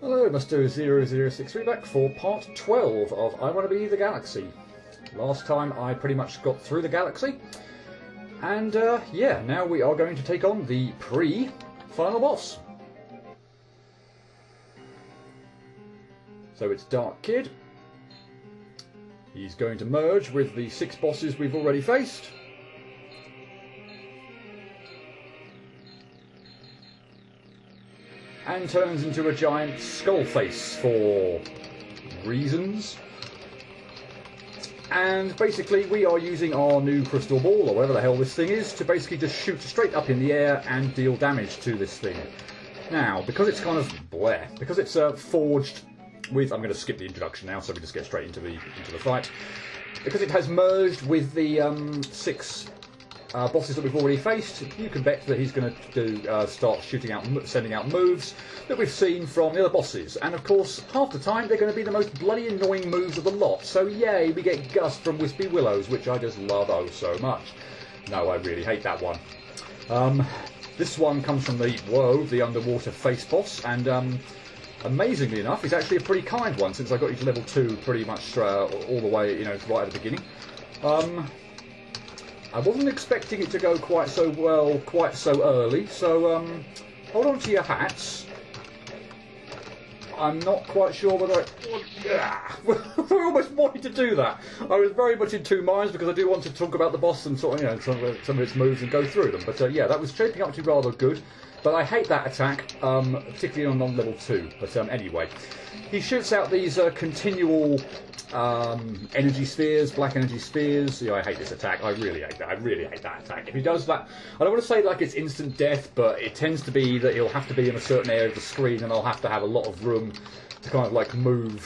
Hello, Mr. 0063 back for part 12 of I Want to Be the Galaxy. Last time I pretty much got through the galaxy, and yeah, now we are going to take on the pre-final boss. So it's Dark Kid. He's going to merge with the 6 bosses we've already faced. And turns into a giant skull face for reasons. And basically we are using our new crystal ball, or whatever the hell this thing is, to basically just shoot straight up in the air and deal damage to this thing. Now, because it's kind of bleh, because it's forged with, I'm going to skip the introduction now so we just get straight into the fight. Because it has merged with the 6 bosses that we've already faced, you can bet that he's going to start shooting out, sending out moves that we've seen from the other bosses. And of course, half the time they're going to be the most bloody annoying moves of the lot. So yay, we get Gust from Wispy Willows, which I just love oh so much. No, I really hate that one. This one comes from the underwater face boss, and amazingly enough, he's actually a pretty kind one, since I got you to level 2 pretty much all the way, right at the beginning. I wasn't expecting it to go quite so well, quite so early, so hold on to your hats. I'm not quite sure whether I almost wanted to do that. I was very much in two minds because I do want to talk about the boss and sort of, some of its moves and go through them. But yeah, that was shaping up to be rather good. But I hate that attack, particularly on level 2. But anyway, he shoots out these continual energy spheres, black energy spheres. Yeah, I hate this attack. I really hate that. I really hate that attack. If he does that, I don't want to say like it's instant death, but it tends to be that he'll have to be in a certain area of the screen, and I'll have to have a lot of room to kind of like move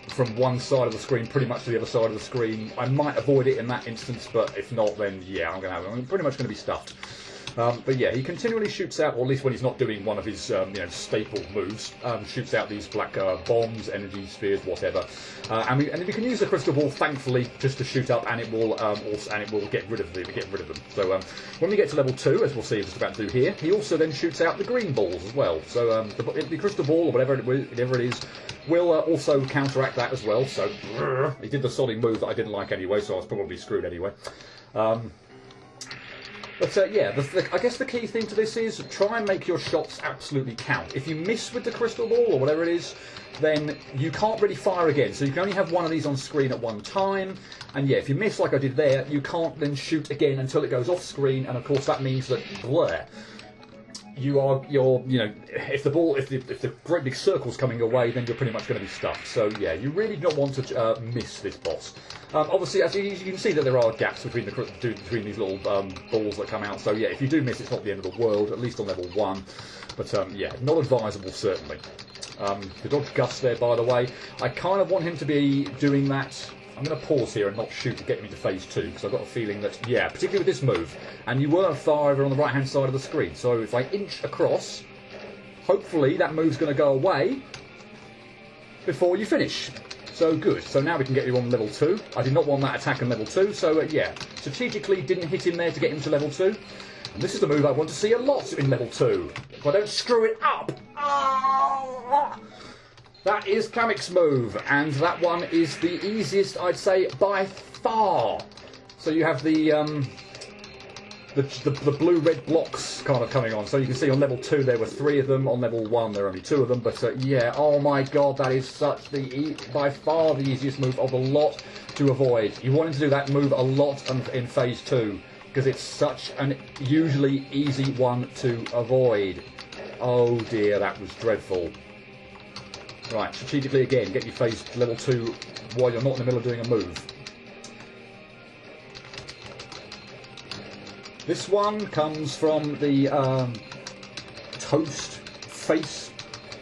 from one side of the screen pretty much to the other side of the screen. I might avoid it in that instance, but if not, then yeah, I'm pretty much going to be stuffed. But yeah, he continually shoots out, or at least when he's not doing one of his staple moves, shoots out these black bombs, energy spheres, whatever. And we can use the crystal ball, thankfully, just to shoot up, and it will get rid of them. So when we get to level 2, as we'll see just about to do here, he also then shoots out the green balls as well. So the crystal ball, or whatever it is, will also counteract that as well. So he did the solid move that I didn't like anyway, so I was probably screwed anyway. But yeah, I guess the key thing to this is try and make your shots absolutely count. If you miss with the crystal ball or whatever it is, then you can't really fire again. So you can only have one of these on screen at one time. And yeah, if you miss like I did there, you can't then shoot again until it goes off screen. And of course that means that if the great big circle's coming your way, then you're pretty much going to be stuck. So yeah, you really do not want to miss this boss. Obviously, as you can see that there are gaps between these little balls that come out. So yeah, if you do miss, it's not the end of the world, at least on level 1. But yeah, not advisable certainly. The dodge Gust there, by the way, I kind of want him to be doing that. I'm going to pause here and not shoot to get me to phase 2, because I've got a feeling that, yeah, particularly with this move, and you were far over on the right hand side of the screen, so if I inch across, hopefully that move's going to go away before you finish. So good, so now we can get you on level 2. I did not want that attack on level 2, so yeah, strategically didn't hit him there to get him to level 2. And this is the move I want to see a lot in level 2, if I don't screw it up. That is Kamek's move, and that one is the easiest, I'd say, by far. So you have the blue-red blocks kind of coming on. So you can see on level 2 there were 3 of them, on level 1 there are only 2 of them. But yeah, oh my god, that is such by far the easiest move of the lot to avoid. You want him to do that move a lot in phase 2, because it's such an usually easy one to avoid. Oh dear, that was dreadful. Right, strategically again, get your phase level 2 while you're not in the middle of doing a move. This one comes from the Toast face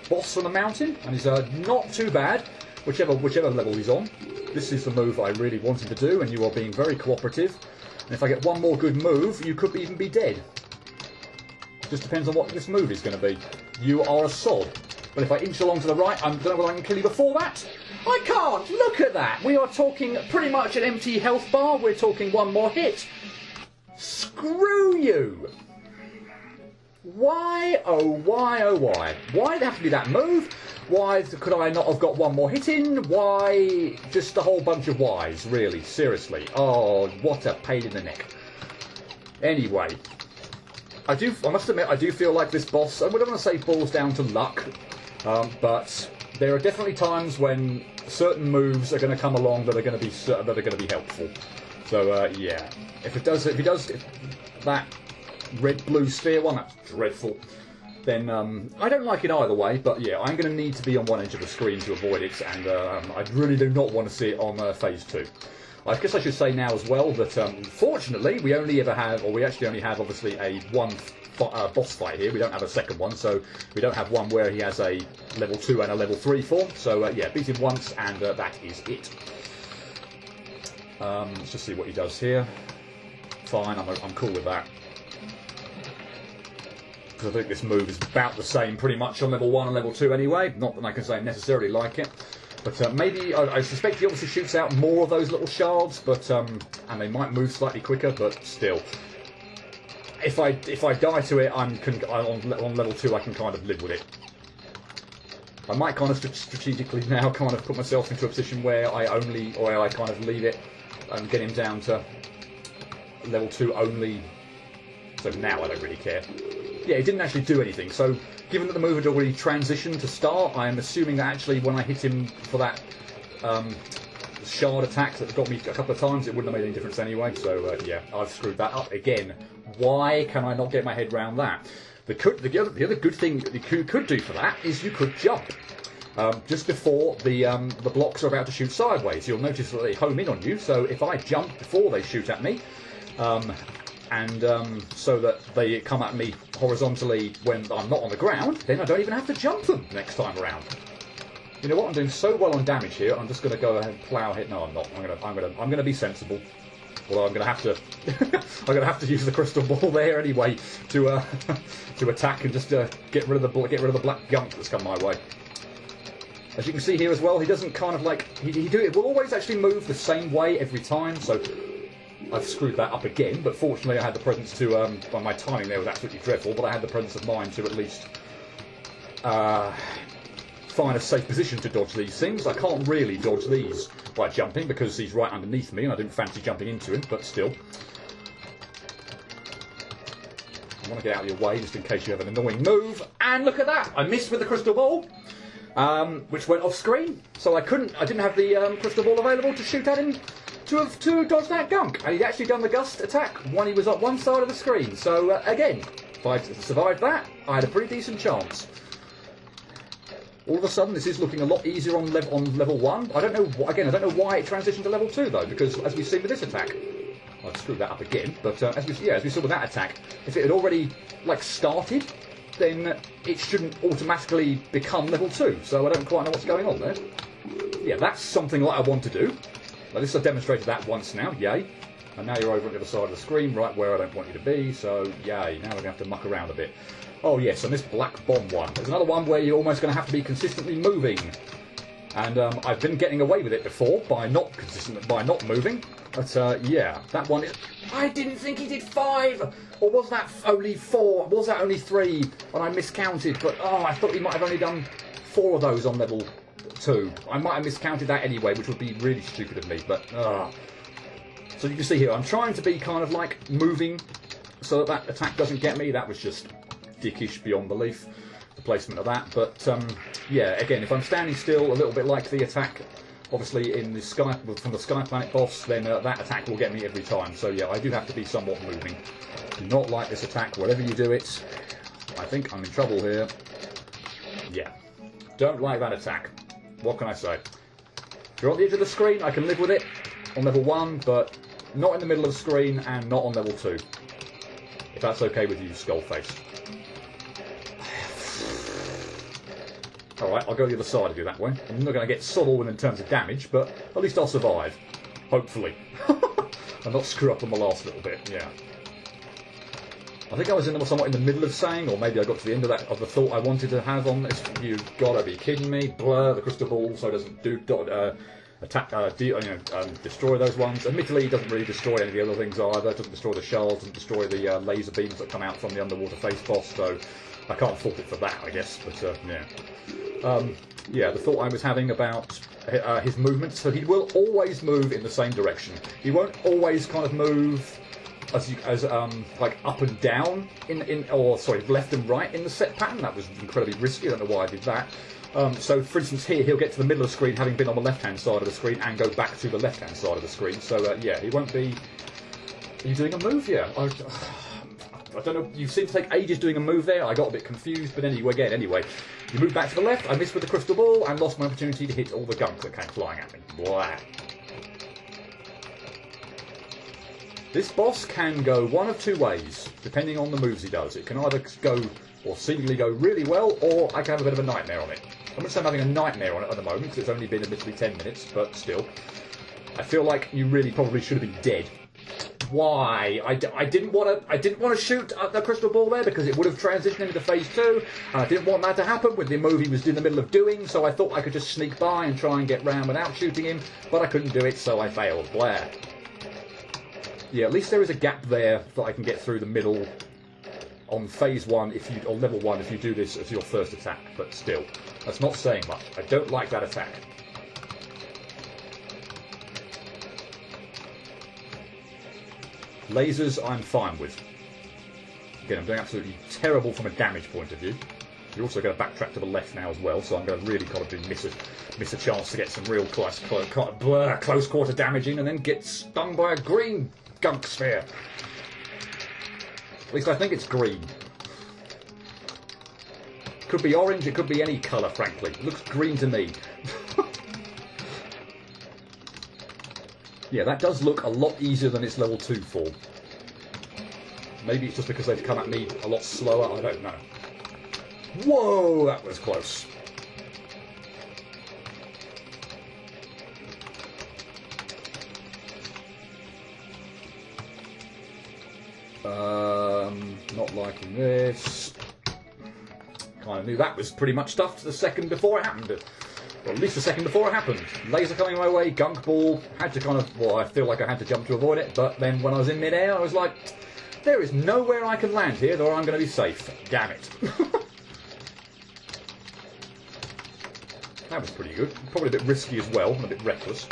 boss on the mountain, and he's not too bad, whichever level he's on. This is the move I really wanted to do, and you are being very cooperative. And if I get one more good move, you could even be dead. Just depends on what this move is going to be. You are a sod. But if I inch along to the right, I don't know whether I can kill you before that. I can't! Look at that! We are talking pretty much an empty health bar. We're talking one more hit. Screw you! Why, oh why, oh why? Why did it have to be that move? Why could I not have got one more hit in? Why? Just a whole bunch of whys, really, seriously. Oh, what a pain in the neck. Anyway, I must admit, I do feel like this boss, I wouldn't want to say falls down to luck, but there are definitely times when certain moves are going to come along that are going to be helpful. So yeah, if that red-blue sphere one, that's dreadful. Then I don't like it either way, but yeah, I'm going to need to be on one edge of the screen to avoid it, and I really do not want to see it on Phase 2. I guess I should say now as well that fortunately we actually only have obviously a one boss fight here. We don't have a second one, so we don't have one where he has a level 2 and a level 3 form. So yeah, beat him once, and that is it. Let's just see what he does here. Fine, I'm cool with that. Because I think this move is about the same pretty much on level 1 and level 2 anyway. Not that I can say I necessarily like it. But maybe, I suspect he obviously shoots out more of those little shards, but and they might move slightly quicker, but still. If I die to it, on level 2 I can kind of live with it. I might kind of strategically now kind of put myself into a position where I kind of leave it and get him down to level 2 only. So now I don't really care. Yeah, it didn't actually do anything. So, given that the move had already transitioned to start, I am assuming that actually when I hit him for that shard attack that got me a couple of times, it wouldn't have made any difference anyway. So, yeah, I've screwed that up again. Why can I not get my head around that? The other good thing you could do for that is you could jump. Just before the blocks are about to shoot sideways. You'll notice that they home in on you, so if I jump before they shoot at me, so that they come at me horizontally when I'm not on the ground, then I don't even have to jump them next time around. You know what? I'm doing so well on damage here. I'm just going to go ahead and plough it. No, I'm not. I'm going to be sensible. Although I'm going to have to, I'm going to have to use the crystal ball there anyway to attack and just get rid of the black gunk that's come my way. As you can see here as well, he doesn't kind of like it will always actually move the same way every time. So I've screwed that up again, but fortunately I had the presence to, well, my timing there was absolutely dreadful, but I had the presence of mind to at least find a safe position to dodge these things. I can't really dodge these by jumping because he's right underneath me and I didn't fancy jumping into him, but still. I want to get out of your way just in case you have an annoying move. And look at that! I missed with the crystal ball, which went off screen, so I didn't have the crystal ball available to shoot at him to dodge that gunk, and he'd actually done the gust attack when he was on one side of the screen. So again, if I survived that, I had a pretty decent chance. All of a sudden, this is looking a lot easier on level 1. I don't know why it transitioned to level 2 though, because as we've seen with this attack, I've screwed that up again. But as we saw with that attack, if it had already started, then it shouldn't automatically become level 2. So I don't quite know what's going on there. Yeah, that's something that I want to do. At least I've demonstrated that once now, yay. And now you're over on the other side of the screen, right where I don't want you to be, so yay. Now we're going to have to muck around a bit. Oh yes, and this black bomb one. There's another one where you're almost going to have to be consistently moving. And I've been getting away with it before by not moving. But yeah, that one is... I didn't think he did 5! Or was that only 4? Was that only 3? And I miscounted, but I thought he might have only done 4 of those on level 2. I might have miscounted that anyway, which would be really stupid of me, but so you can see here, I'm trying to be kind of like moving so that attack doesn't get me. That was just dickish beyond belief, the placement of that. But yeah, again, if I'm standing still a little bit like the attack, obviously in the sky from the Sky Planet boss, then that attack will get me every time. So yeah, I do have to be somewhat moving. Do not like this attack, whatever you do it. I think I'm in trouble here. Yeah, don't like that attack. What can I say? If you're on the edge of the screen, I can live with it on level 1, but not in the middle of the screen and not on level 2. If that's okay with you, Skullface. Alright, I'll go the other side of you that way. I'm not going to get sod all in terms of damage, but at least I'll survive. Hopefully. And not screw up on the last little bit, yeah. I think I was somewhat in the middle of saying, or maybe I got to the end of the thought I wanted to have on this. You've got to be kidding me. Blur, the crystal ball also doesn't do attack, destroy those ones. Admittedly, he doesn't really destroy any of the other things either. Doesn't destroy the shells, doesn't destroy the laser beams that come out from the underwater face boss. So I can't fault it for that, I guess. But yeah, the thought I was having about his movement. So he will always move in the same direction. He won't always kind of move as like up and down left and right in the set pattern. That was incredibly risky. I don't know why I did that. So, for instance, here he'll get to the middle of the screen, having been on the left-hand side of the screen, and go back to the left-hand side of the screen. So, yeah, he won't be. Are you doing a move here? I don't know. You seem to take ages doing a move there. I got a bit confused, but anyway, you move back to the left. I missed with the crystal ball and lost my opportunity to hit all the gunk that came flying at me. Blah. This boss can go one of two ways, depending on the moves he does. It can either go, or seemingly go really well, or I can have a bit of a nightmare on it. I'm not saying I'm having a nightmare on it at the moment, because it's only been admittedly 10 minutes, but still. I feel like you really probably should have been dead. Why? I didn't want to shoot at the crystal ball there, because it would have transitioned into phase 2, and I didn't want that to happen with the move he was in the middle of doing, so I thought I could just sneak by and try and get round without shooting him, but I couldn't do it, so I failed. Blah. Yeah, at least there is a gap there that I can get through the middle on phase 1 or level 1 if you do this as your first attack, but still, that's not saying much. I don't like that attack. Lasers I'm fine with. Again, I'm doing absolutely terrible from a damage point of view. You're also going to backtrack to the left now as well, so I'm going to really kind of miss a chance to get some real close quarter damage in and then get stung by a green gunk sphere. At least I think it's green. Could be orange, it could be any colour, frankly. It looks green to me. Yeah, that does look a lot easier than its level 2 form. Maybe it's just because they've come at me a lot slower, I don't know. Whoa, that was close. Not liking this. Kind of knew that was pretty much stuffed the second before it happened. Or at least the second before it happened. Laser coming my way, gunk ball. Had to kind of, well, I feel like I had to jump to avoid it, but then when I was in midair, I was like, there is nowhere I can land here, or I'm going to be safe. Damn it. That was pretty good. Probably a bit risky as well, and a bit reckless.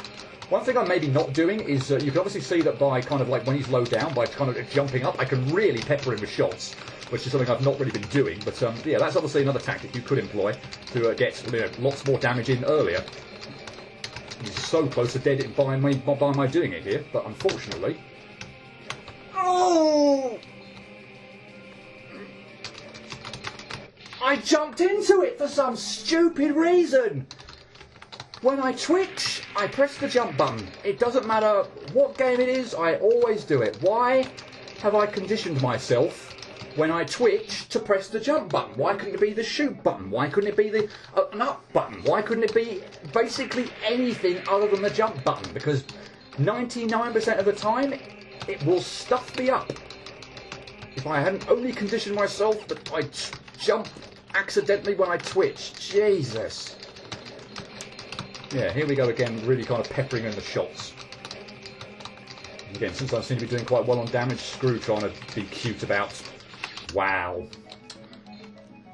One thing I'm maybe not doing is, you can obviously see that by kind of like when he's low down, by kind of jumping up, I can really pepper him with shots, which is something I've not really been doing. But yeah, that's obviously another tactic you could employ to get lots more damage in earlier. He's so close to dead by my doing it here, but unfortunately... Oh! I jumped into it for some stupid reason! When I twitch, I press the jump button. It doesn't matter what game it is, I always do it. Why have I conditioned myself when I twitch to press the jump button? Why couldn't it be the shoot button? Why couldn't it be the an up button? Why couldn't it be basically anything other than the jump button? Because 99% of the time, it will stuff me up. If I hadn't only conditioned myself that I jump accidentally when I twitch. Jesus. Yeah, here we go again, really kind of peppering in the shots. Again, since I seem to be doing quite well on damage, screw trying to be cute about... Wow.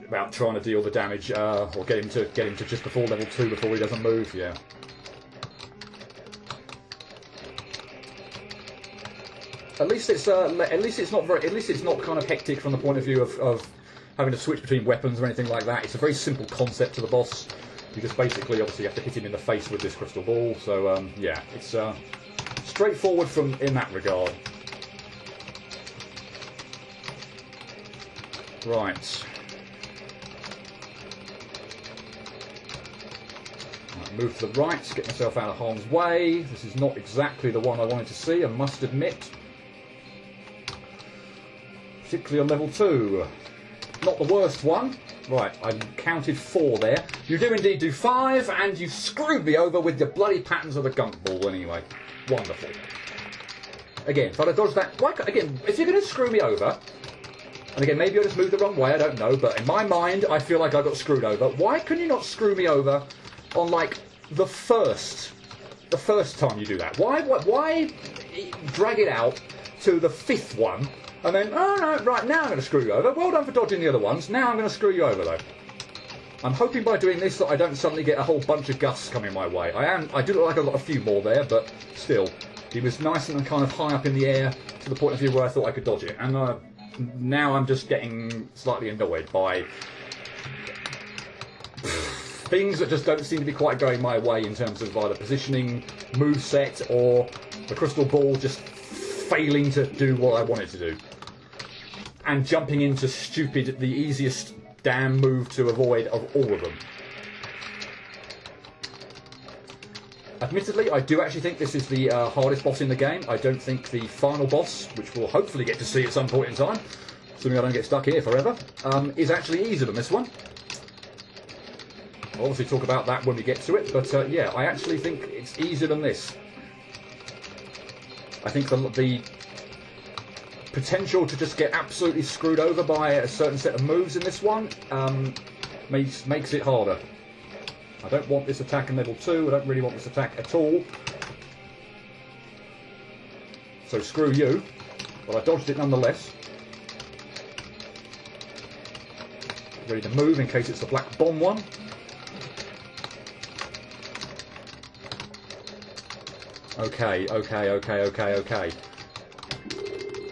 About trying to deal the damage, or get him to just before level 2 before he doesn't move, yeah. At least it's not kind of hectic from the point of view of having to switch between weapons or anything like that. It's a very simple concept to the boss. You just basically, obviously, have to hit him in the face with this crystal ball. So, yeah, it's straightforward in that regard. Right. Move to the right, get myself out of harm's way. This is not exactly the one I wanted to see, I must admit. Particularly on level 2. Not the worst one. Right, I counted 4 there. You do indeed do 5, and you screwed me over with your bloody patterns of the gunk ball anyway. Wonderful. Again, if I'd have dodged that... Again, if you're going to screw me over... And again, maybe I just moved the wrong way, I don't know, but in my mind, I feel like I got screwed over. Why can you not screw me over on, like, the first the first time you do that? Why drag it out to the 5th one and then, oh no, right, now I'm going to screw you over. Well done for dodging the other ones. Now I'm going to screw you over though. I'm hoping by doing this that I don't suddenly get a whole bunch of gusts coming my way. I do look like I've got a few more there, but still, he was nice and kind of high up in the air to the point of view where I thought I could dodge it. And now I'm just getting slightly annoyed by things that just don't seem to be quite going my way in terms of either positioning, moveset, or the crystal ball just failing to do what I want it to do. And jumping into the easiest damn move to avoid of all of them. Admittedly, I do actually think this is the hardest boss in the game. I don't think the final boss, which we'll hopefully get to see at some point in time, assuming I don't get stuck here forever, is actually easier than this one. I'll obviously talk about that when we get to it, but yeah, I actually think it's easier than this. I think the potential to just get absolutely screwed over by a certain set of moves in this one makes it harder. I don't want this attack in level 2, I don't really want this attack at all. So screw you, but I dodged it nonetheless. Ready to move in case it's the black bomb one. Okay.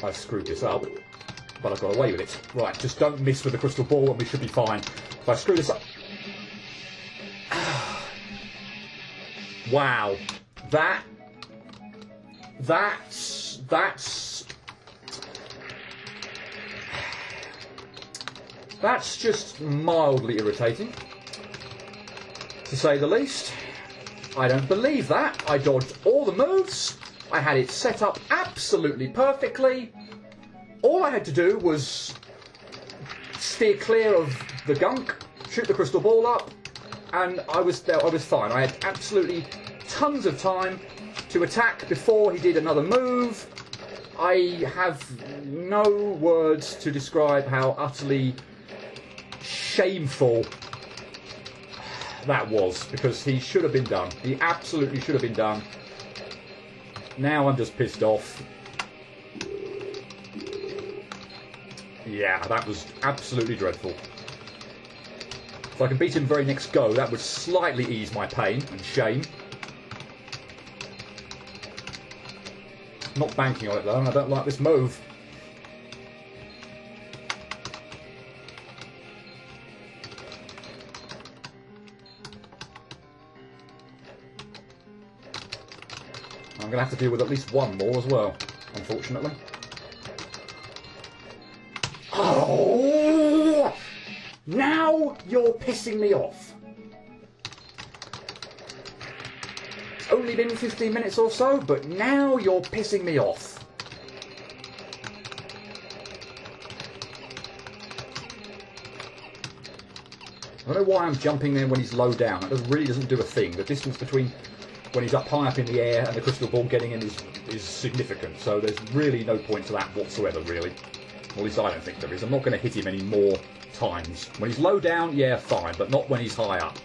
I've screwed this up, but I've got away with it. Right, just don't miss with the crystal ball and we should be fine. If I screw this up... Wow. That's just mildly irritating, to say the least. I don't believe that. I dodged all the moves. I had it set up absolutely perfectly. All I had to do was steer clear of the gunk, shoot the crystal ball up, and I was fine. I had absolutely tons of time to attack before he did another move. I have no words to describe how utterly shameful that was, because he should have been done. He absolutely should have been done. Now I'm just pissed off. Yeah, that was absolutely dreadful. If I can beat him very next go, that would slightly ease my pain and shame. Not banking on it though, and I don't like this move. I'm going to have to deal with at least one more as well, unfortunately. Oh! Now you're pissing me off. It's only been 15 minutes or so, but now you're pissing me off. I don't know why I'm jumping in when he's low down. That really doesn't do a thing. The distance between when he's up high up in the air and the crystal ball getting in is significant. So there's really no point to that whatsoever, really. Or at least I don't think there is. I'm not going to hit him any more times. When he's low down, yeah, fine, but not when he's high up.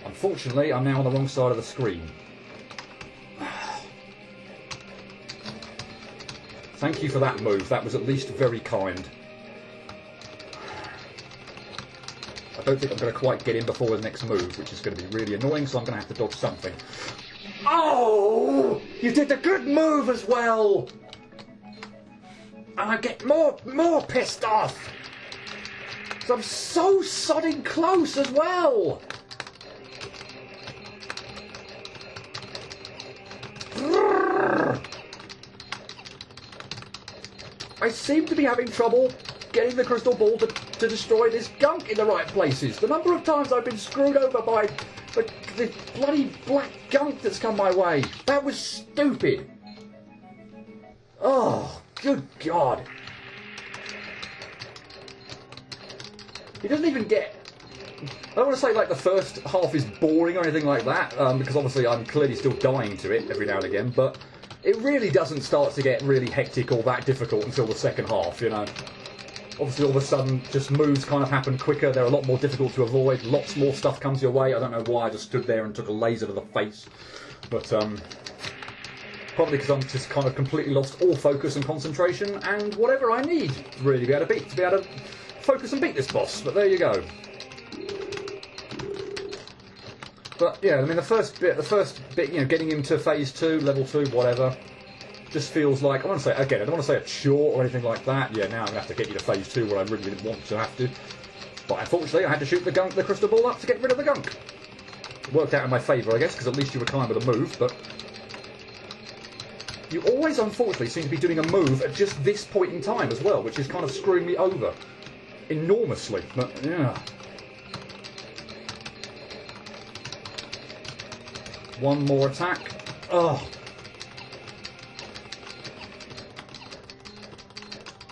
Unfortunately, I'm now on the wrong side of the screen. Thank you for that move. That was at least very kind. I don't think I'm going to quite get in before the next move, which is going to be really annoying, so I'm going to have to dodge something. Oh! You did the good move as well! And I get more pissed off! Because I'm so sodding close as well! I seem to be having trouble getting the crystal ball to destroy this gunk in the right places. The number of times I've been screwed over by the bloody black gunk that's come my way. That was stupid. Oh, good God. He doesn't even get... I don't want to say like the first half is boring or anything like that, because obviously I'm clearly still dying to it every now and again, but it really doesn't start to get really hectic or that difficult until the second half, you know. Obviously, all of a sudden, just moves kind of happen quicker. They're a lot more difficult to avoid. Lots more stuff comes your way. I don't know why I just stood there and took a laser to the face. But probably because I'm just kind of completely lost all focus and concentration and whatever I need, really, to be able to focus and beat this boss. But there you go. But yeah, I mean, the first bit, you know, getting into phase 2, level 2, whatever, just feels like, I don't want to say a chore or anything like that. Yeah, now I'm going to have to get you to phase 2 where I really didn't want to have to. But unfortunately, I had to shoot the crystal ball up to get rid of the gunk. It worked out in my favour, I guess, because at least you were kind with a move, but you always, unfortunately, seem to be doing a move at just this point in time as well, which is kind of screwing me over enormously. But, yeah. One more attack. Oh.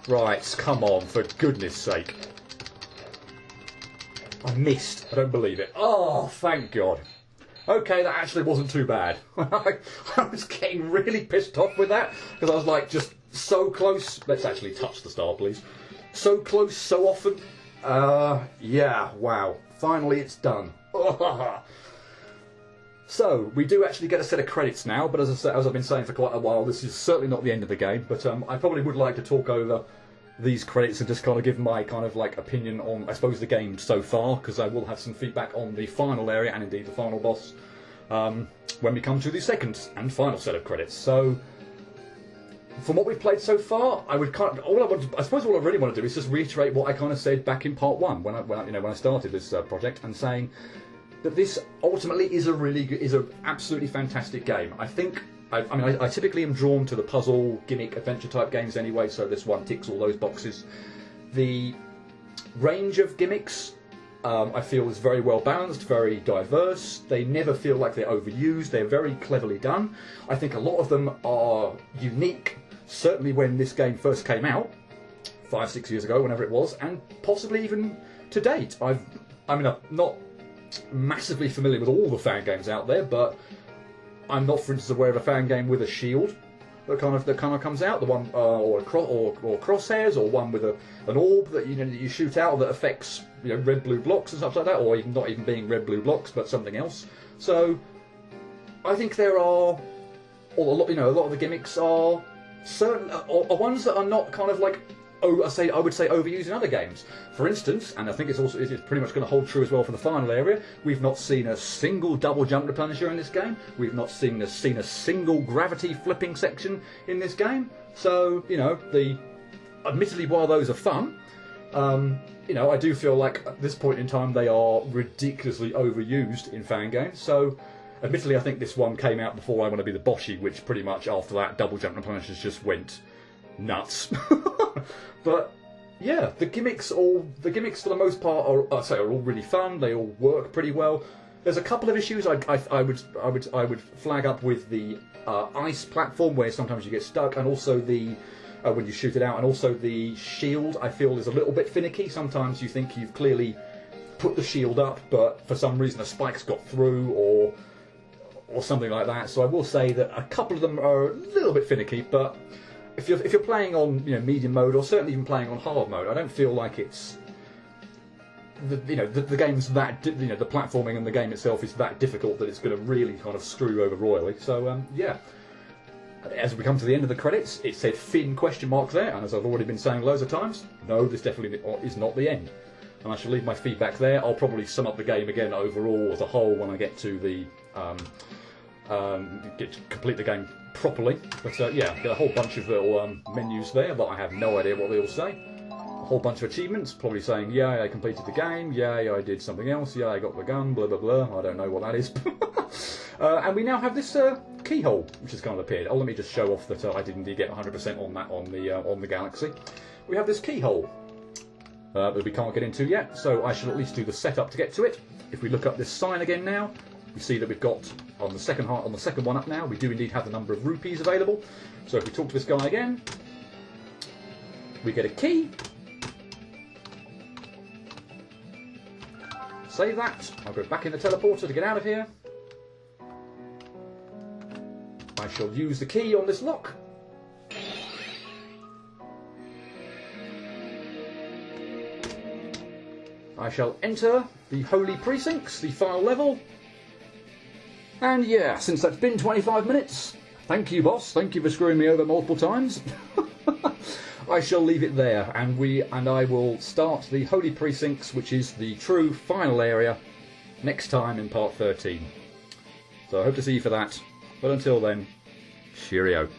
Right, come on, for goodness sake. I missed. I don't believe it. Oh, thank God. Okay, that actually wasn't too bad. I was getting really pissed off with that, because I was like, just so close. Let's actually touch the star, please. So close, so often. Yeah, wow. Finally, it's done. So, we do actually get a set of credits now, but as I've been saying for quite a while, this is certainly not the end of the game, but I probably would like to talk over these credits and just kind of give my kind of like opinion on, I suppose, the game so far, because I will have some feedback on the final area and indeed the final boss when we come to the second and final set of credits. So, from what we've played so far, I suppose all I really want to do is just reiterate what I kind of said back in part 1 when I started this project, and saying that this ultimately is an absolutely fantastic game. I think, I typically am drawn to the puzzle, gimmick, adventure type games anyway, so this one ticks all those boxes. The range of gimmicks, I feel, is very well balanced, very diverse. They never feel like they're overused. They're very cleverly done. I think a lot of them are unique, certainly when this game first came out, 5-6 years ago, whenever it was, and possibly even to date. I'm not massively familiar with all the fan games out there, but I'm not, for instance, aware of a fan game with a shield that kind of comes out. The one or crosshairs, or one with an orb that you shoot out that affects red blue blocks and stuff like that, or even not even being red blue blocks, but something else. So I think there are a lot of the gimmicks are certain are ones that are not kind of like, I would say overused in other games. For instance, and I think it's pretty much going to hold true as well for the final area, we've not seen a single double jump replenisher in this game. We've not seen a single gravity flipping section in this game. So, admittedly, while those are fun, I do feel like at this point in time they are ridiculously overused in fan games. So, admittedly, I think this one came out before I Want to Be the Boshi, which pretty much after that, double jump replenishers just went nuts. But yeah, the gimmicks for the most part are all really fun. They all work pretty well. There's a couple of issues I would flag up with the ice platform, where sometimes you get stuck, and also the when you shoot it out, and also the shield, I feel, is a little bit finicky. Sometimes you think you've clearly put the shield up, but for some reason a spike's got through, or something like that. So I will say that a couple of them are a little bit finicky, but if you're playing on medium mode, or certainly even playing on hard mode, I don't feel like it's the game's that the platforming and the game itself is that difficult that it's going to really kind of screw you over royally. So yeah, as we come to the end of the credits, it said Finn ? There, and as I've already been saying loads of times, no, this definitely is not the end. And I shall leave my feedback there. I'll probably sum up the game again overall as a whole when I get to the complete the game properly. But yeah, get a whole bunch of little menus there that I have no idea what they all say. A whole bunch of achievements, probably saying, yay, I completed the game, yay, I did something else, yay, I got the gun, blah blah blah. I don't know what that is. And we now have this keyhole, which has kind of appeared. Oh, let me just show off that I did indeed get 100% on that on the Galaxy. We have this keyhole that we can't get into yet, so I shall at least do the setup to get to it. If we look up this sign again now, we see that we've got on the second one up now, we do indeed have the number of rupees available. So if we talk to this guy again, we get a key. Save that. I'll go back in the teleporter to get out of here. I shall use the key on this lock. I shall enter the Holy Precincts, the final level. And yeah, since that's been 25 minutes, thank you, boss. Thank you for screwing me over multiple times. I shall leave it there, and I will start the Holy Precincts, which is the true final area, next time in part 13. So I hope to see you for that. But until then, cheerio.